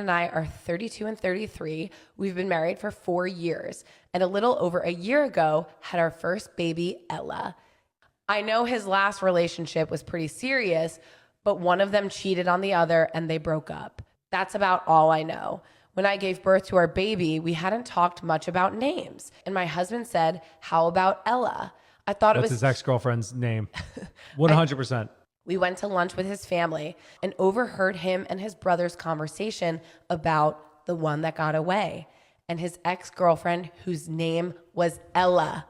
and I are 32 and 33. We've been married for 4 years, and a little over a year ago had our first baby, Ella. I know his last relationship was pretty serious, but one of them cheated on the other and they broke up. That's about all I know. When I gave birth to our baby, we hadn't talked much about names, and my husband said, "How about Ella?" I thought That's it was his ex-girlfriend's name. 100%. We went to lunch with his family and overheard him and his brother's conversation about the one that got away and his ex-girlfriend whose name was Ella.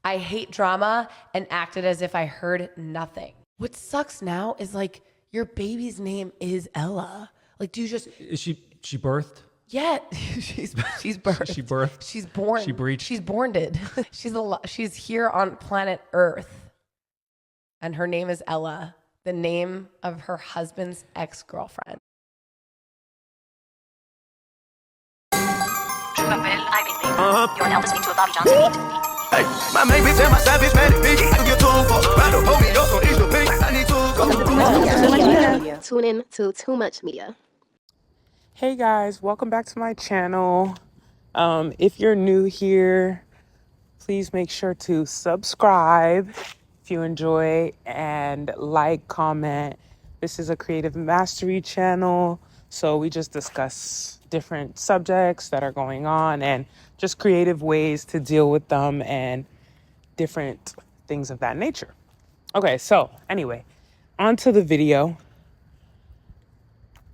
I hate drama and acted as if I heard nothing. What sucks now is like your baby's name is Ella. Like, do you just... Is she birthed? Yeah, she's birthed. She birthed? She's born. She breached? She's borned. She's here on planet Earth. And her name is Ella, the name of her husband's ex-girlfriend. You're now listening to a Bobby Johnson beat. Hey, my main bitch and my savage man, bitch. I get too for battle, hold me up on each of pink. I need to go. Tune in to Too Much Media. Hey guys, welcome back to my channel. If you're new here, please make sure to subscribe if you enjoy and like, comment. This is a creative mastery channel, so we just discuss different subjects that are going on and just creative ways to deal with them and different things of that nature. Okay, so anyway, on to the video.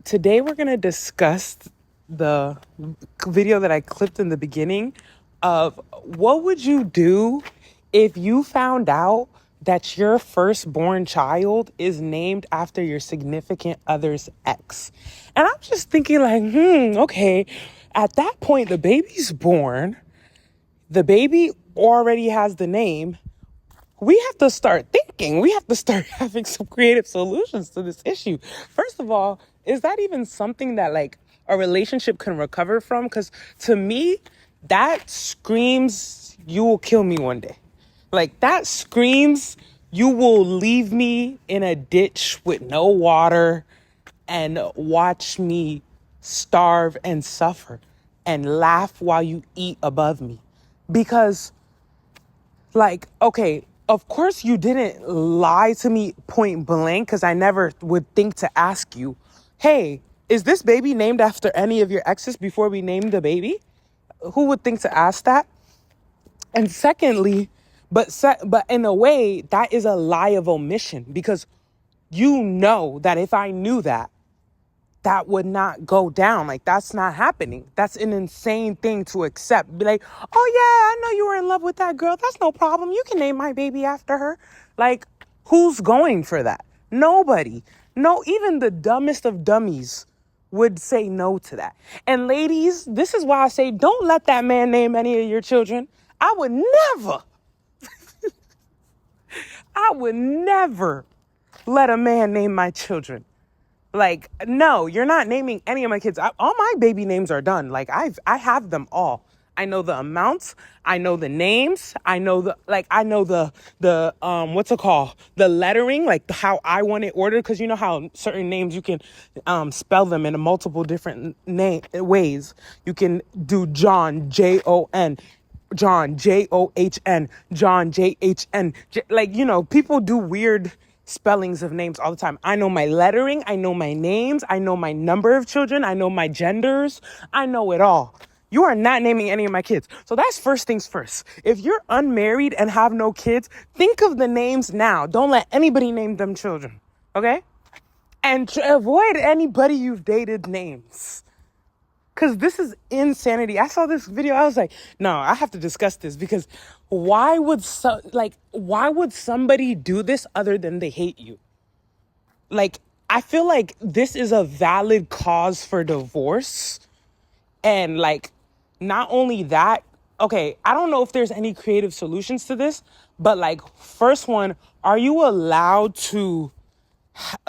Today we're going to discuss the video that I clipped in the beginning of what would you do if you found out that your firstborn child is named after your significant other's ex. And I'm just thinking like, okay, at that point the baby's born, the baby already has the name. We have to start thinking. We have to start having some creative solutions to this issue. First of all, is that even something that like a relationship can recover from? Because to me, that screams, you will kill me one day. Like that screams, you will leave me in a ditch with no water and watch me starve and suffer and laugh while you eat above me. Because like, okay, of course you didn't lie to me point blank, because I never would think to ask you, hey, is this baby named after any of your exes before we named the baby? Who would think to ask that? And secondly, but in a way, that is a lie of omission, because you know that if I knew that, that would not go down. Like, that's not happening. That's an insane thing to accept. Be like, oh yeah, I know you were in love with that girl. That's no problem. You can name my baby after her. Like, who's going for that? Nobody. No, even the dumbest of dummies would say no to that. And ladies, this is why I say, don't let that man name any of your children. I would never let a man name my children. Like, no, you're not naming any of my kids. All my baby names are done. Like, I have them all. I know the amounts. I know the names. I know the what's it called? The lettering, like how I want it ordered. Because you know how certain names you can spell them in a multiple different ways. You can do John, Jon, John, John, John, Jhn. Like, you know, people do weird spellings of names all the time. I know my lettering. I know my names. I know my number of children. I know my genders. I know it all. You are not naming any of my kids. So that's first things first. If you're unmarried and have no kids, think of the names now. Don't let anybody name them children. Okay? And avoid anybody you've dated names. Because this is insanity. I saw this video. I was like, no, I have to discuss this, because why would somebody do this other than they hate you? Like, I feel like this is a valid cause for divorce. And like, not only that, okay, I don't know if there's any creative solutions to this, but like, first one, are you allowed to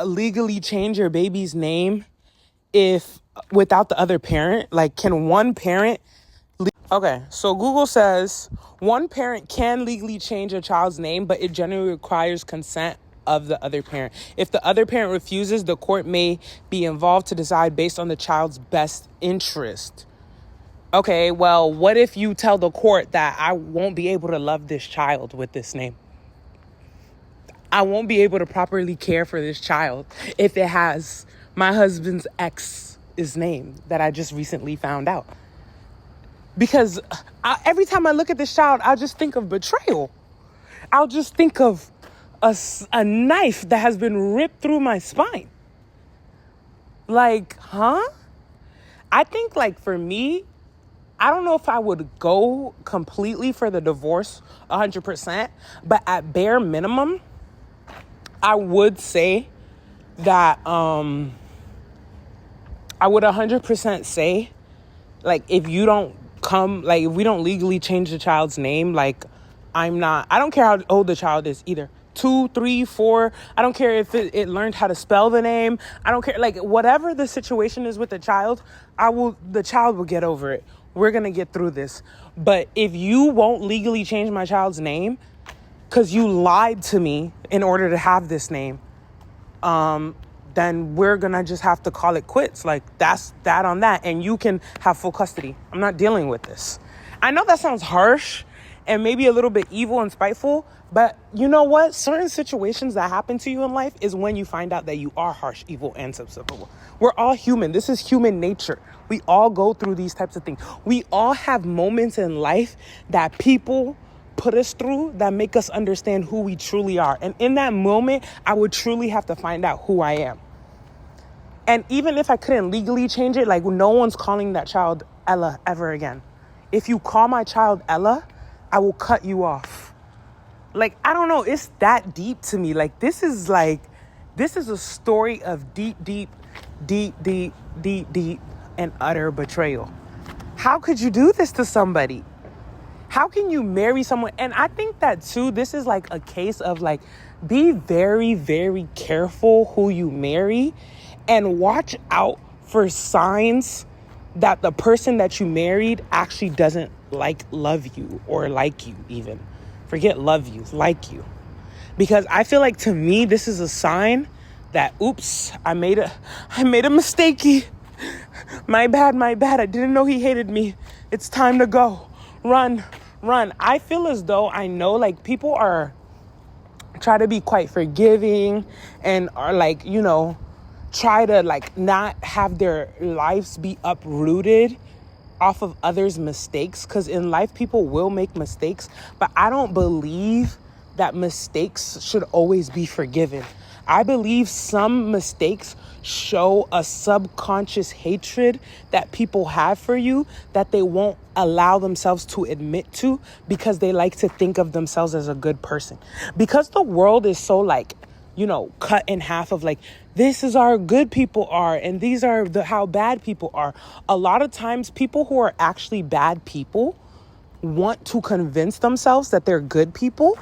legally change your baby's name if without the other parent? Like, can one parent... Okay, so Google says one parent can legally change a child's name, but it generally requires consent of the other parent. If the other parent refuses, the court may be involved to decide based on the child's best interest. Okay, well, what if you tell the court that I won't be able to love this child with this name? I won't be able to properly care for this child if it has my husband's ex's name that I just recently found out. Because every time I look at this child, I'll just think of betrayal. I'll just think of a knife that has been ripped through my spine. Like, huh? I think, like, for me, I don't know if I would go completely for the divorce 100%, but at bare minimum, I would say that I would 100% say, like, if we don't legally change the child's name, like, I don't care how old the child is either. 2, 3, 4. I don't care if it learned how to spell the name. I don't care. Like, whatever the situation is with the child, the child will get over it. We're going to get through this. But if you won't legally change my child's name because you lied to me in order to have this name, then we're going to just have to call it quits. Like, that's that on that. And you can have full custody. I'm not dealing with this. I know that sounds harsh and maybe a little bit evil and spiteful, but you know what? Certain situations that happen to you in life is when you find out that you are harsh, evil, and susceptible. We're all human. This is human nature. We all go through these types of things. We all have moments in life that people put us through that make us understand who we truly are. And in that moment, I would truly have to find out who I am. And even if I couldn't legally change it, like, no one's calling that child Ella ever again. If you call my child Ella, I will cut you off. Like, I don't know. It's that deep to me. Like, this is a story of deep, and utter betrayal. How could you do this to somebody? How can you marry someone? And I think that too, this is like a case of, like, be very, very careful who you marry and watch out for signs that the person that you married actually doesn't love you or like you even. Forget love you, like you. Because I feel like, to me, this is a sign that, oops, I made a mistakey. My bad. I didn't know he hated me. It's time to go. Run. I feel as though I know, like, people are try to be quite forgiving and are, like, you know, try to, like, not have their lives be uprooted off of others' mistakes, because in life people will make mistakes, but I don't believe that mistakes should always be forgiven. I believe some mistakes show a subconscious hatred that people have for you that they won't allow themselves to admit to because they like to think of themselves as a good person. Because the world is so, like, you know, cut in half of, like, this is how good people are and these are how bad people are. A lot of times people who are actually bad people want to convince themselves that they're good people.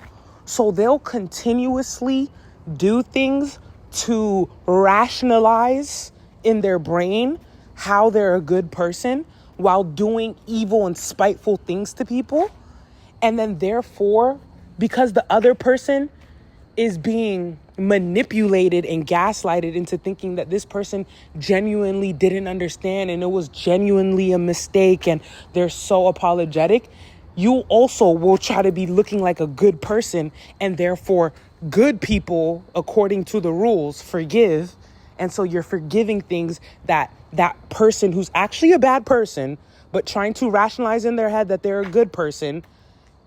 So they'll continuously do things to rationalize in their brain how they're a good person while doing evil and spiteful things to people. And then therefore, because the other person is being manipulated and gaslighted into thinking that this person genuinely didn't understand and it was genuinely a mistake and they're so apologetic, you also will try to be looking like a good person, and therefore good people, according to the rules, forgive. And so you're forgiving things that person who's actually a bad person, but trying to rationalize in their head that they're a good person,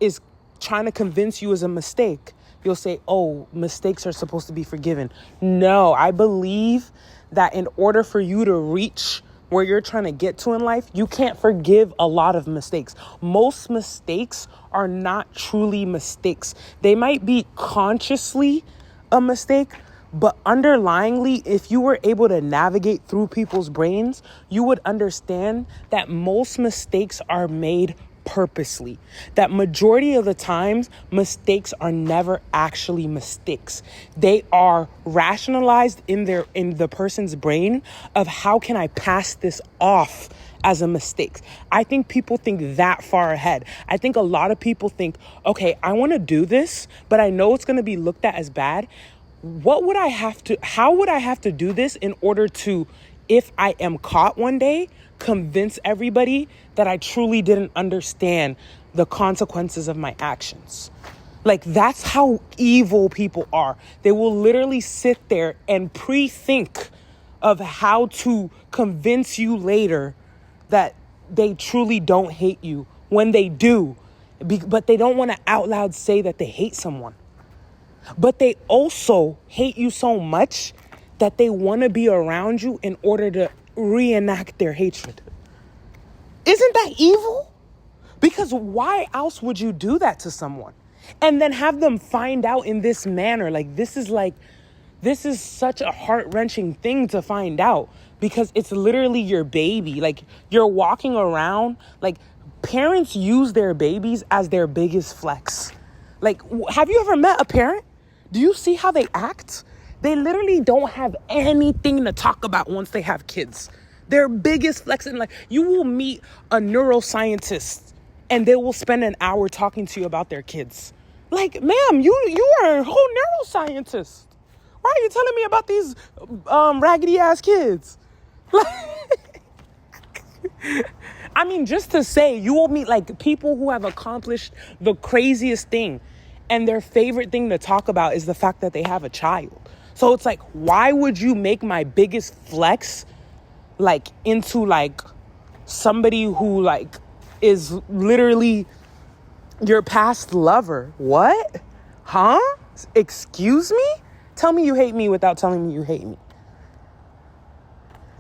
is trying to convince you is a mistake. You'll say, oh, mistakes are supposed to be forgiven. No, I believe that in order for you to reach where you're trying to get to in life, you can't forgive a lot of mistakes. Most mistakes are not truly mistakes. They might be consciously a mistake, but underlyingly, if you were able to navigate through people's brains, you would understand that most mistakes are made purposely. That majority of the times, mistakes are never actually mistakes. They are rationalized in the person's brain of, how can I pass this off as a mistake? I think people think that far ahead. I think a lot of people think, okay, I want to do this, but I know it's going to be looked at as bad. how would I have to do this in order to, if I am caught one day, convince everybody that I truly didn't understand the consequences of my actions? Like, that's how evil people are. They will literally sit there and pre-think of how to convince you later that they truly don't hate you when they do. But they don't want to out loud say that they hate someone. But they also hate you so much that they want to be around you in order to reenact their hatred. Isn't that evil? Because why else would you do that to someone? And then have them find out in this manner. This is such a heart-wrenching thing to find out, because it's literally your baby. Like, you're walking around, like, parents use their babies as their biggest flex. Like, have you ever met a parent? Do you see how they act? They literally don't have anything to talk about once they have kids. Their biggest flex in life. You will meet a neuroscientist and they will spend an hour talking to you about their kids. Like, ma'am, you are a whole neuroscientist. Why are you telling me about these raggedy ass kids? I mean, just to say, you will meet like people who have accomplished the craziest thing, and their favorite thing to talk about is the fact that they have a child. So it's like, why would you make my biggest flex like into like somebody who like is literally your past lover? What? Huh? Excuse me? Tell me you hate me without telling me you hate me.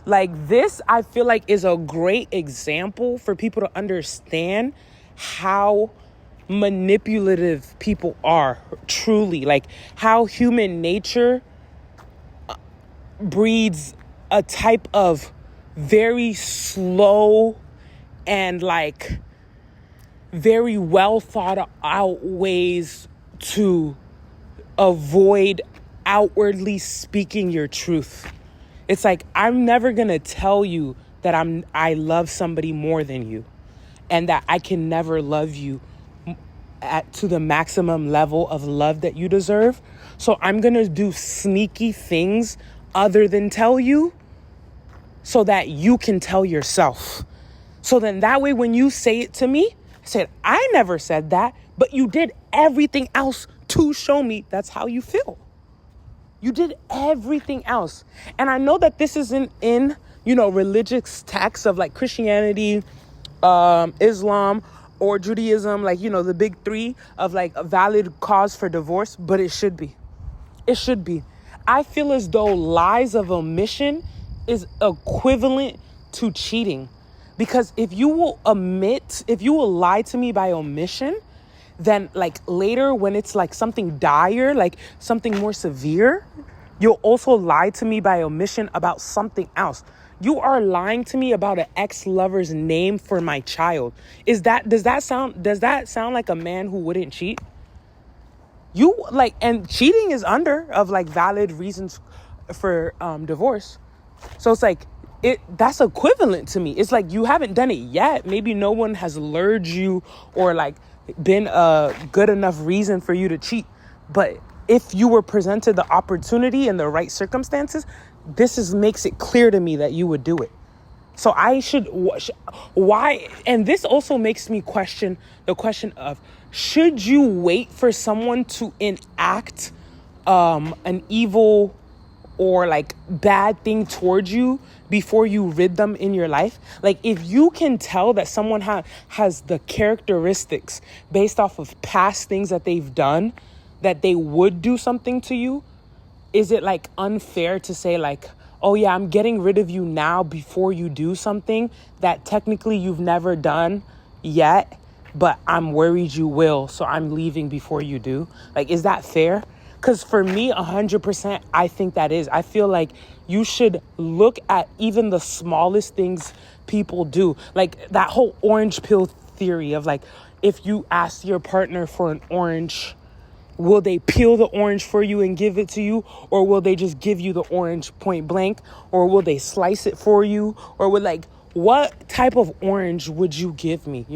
Like, this, I feel like, is a great example for people to understand how manipulative people are, truly. Like, how human nature breeds a type of very slow and like very well thought out ways to avoid outwardly speaking your truth. It's like, I'm never gonna tell you that I love somebody more than you, and that I can never love you to the maximum level of love that you deserve. So I'm gonna do sneaky things other than tell you, so that you can tell yourself. So then that way, when you say it to me, I said, I never said that, but you did everything else to show me that's how you feel. You did everything else. And I know that this isn't in, religious texts of like Christianity, Islam, or Judaism, like, the big three of like a valid cause for divorce, but it should be. It should be. I feel as though lies of omission is equivalent to cheating. Because if you will lie to me by omission, then like later when it's like something dire, like something more severe, you'll also lie to me by omission about something else. You are lying to me about an ex-lover's name for my child. Does that sound like a man who wouldn't cheat? And cheating is under of like valid reasons for divorce. So it's like, that's equivalent to me. It's like, you haven't done it yet. Maybe no one has lured you or like been a good enough reason for you to cheat. But if you were presented the opportunity and the right circumstances, makes it clear to me that you would do it. So why? And this also makes me question the question of, should you wait for someone to enact an evil or like bad thing towards you before you rid them in your life? Like, if you can tell that someone has the characteristics based off of past things that they've done, that they would do something to you, is it like unfair to say like, oh yeah, I'm getting rid of you now before you do something that technically you've never done yet, but I'm worried you will, so I'm leaving before you do? Like, is that fair? Because for me, 100%, I think that is. I feel like you should look at even the smallest things people do. Like that whole orange peel theory of like, if you ask your partner for an orange, will they peel the orange for you and give it to you? Or will they just give you the orange point blank? Or will they slice it for you? Or what type of orange would you give me,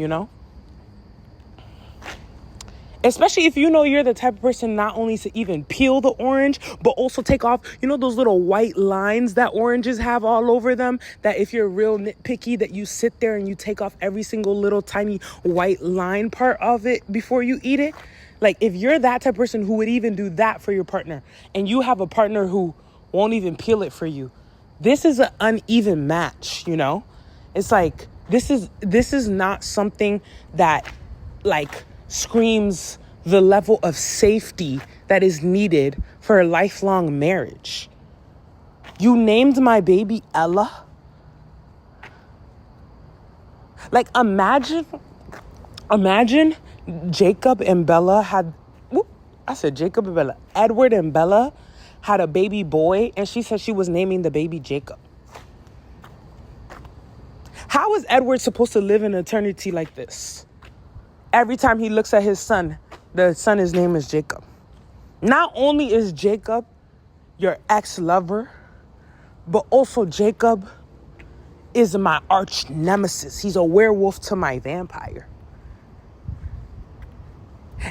Especially if you know you're the type of person not only to even peel the orange, but also take off, those little white lines that oranges have all over them, that if you're real nitpicky, that you sit there and you take off every single little tiny white line part of it before you eat it. Like, if you're that type of person who would even do that for your partner, and you have a partner who won't even peel it for you, this is an uneven match, It's like, this is not something that, like, screams the level of safety that is needed for a lifelong marriage. You named my baby Ella. Like, imagine Jacob and Bella had, Jacob and Bella, Edward and Bella had a baby boy, and she said she was naming the baby Jacob. How is Edward supposed to live in eternity like this? Every time he looks at his son, his name is Jacob. Not only is Jacob your ex-lover, but also Jacob is my arch nemesis. He's a werewolf to my vampire.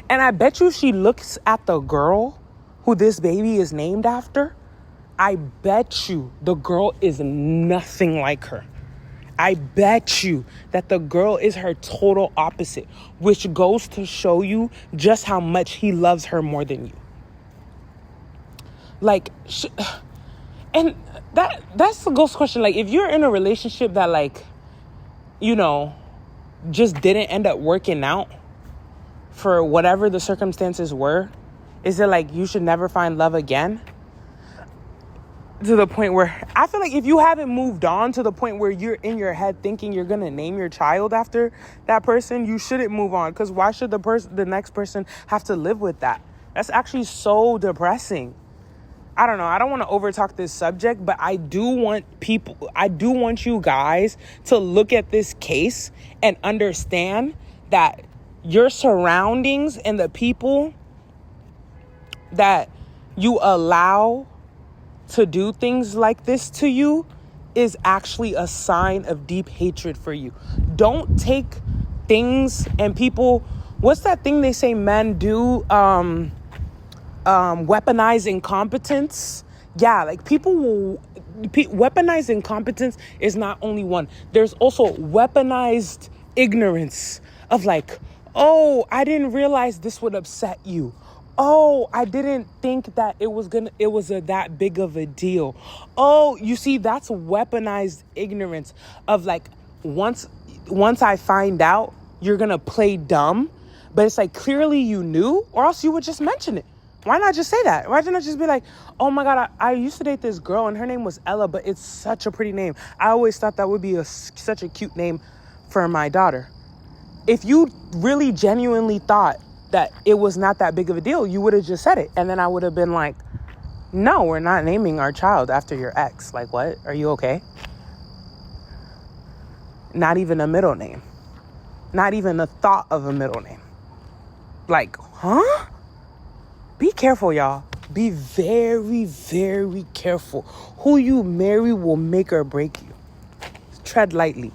And I bet you if she looks at the girl who this baby is named after, I bet you the girl is nothing like her. I bet you that the girl is her total opposite, which goes to show you just how much he loves her more than you. Like, and that's the ghost question. Like, if you're in a relationship that, like, just didn't end up working out for whatever the circumstances were, is it like you should never find love again? To the point where I feel like if you haven't moved on to the point where you're in your head thinking you're going to name your child after that person, you shouldn't move on. Because why should the next person have to live with that? That's actually so depressing. I don't know. I don't want to overtalk this subject, but I do want you guys to look at this case and understand that your surroundings and the people that you allow to do things like this to you is actually a sign of deep hatred for you. Don't take things and people, what's that thing they say men do? Weaponize incompetence. Yeah, like people will weaponize incompetence is not only one. There's also weaponized ignorance of like, oh, I didn't realize this would upset you. Oh, I didn't think that it was that big of a deal. Oh, you see, that's weaponized ignorance of like, once I find out, you're gonna play dumb. But it's like, clearly you knew, or else you would just mention it. Why not just say that? Why not just be like, oh my God, I used to date this girl and her name was Ella, but it's such a pretty name. I always thought that would be such a cute name for my daughter. If you really genuinely thought that it was not that big of a deal, you would have just said it. And then I would have been like, no, we're not naming our child after your ex. Like, what? Are you okay? Not even a middle name. Not even a thought of a middle name. Like, huh? Be careful, y'all. Be very, very careful. Who you marry will make or break you. Tread lightly.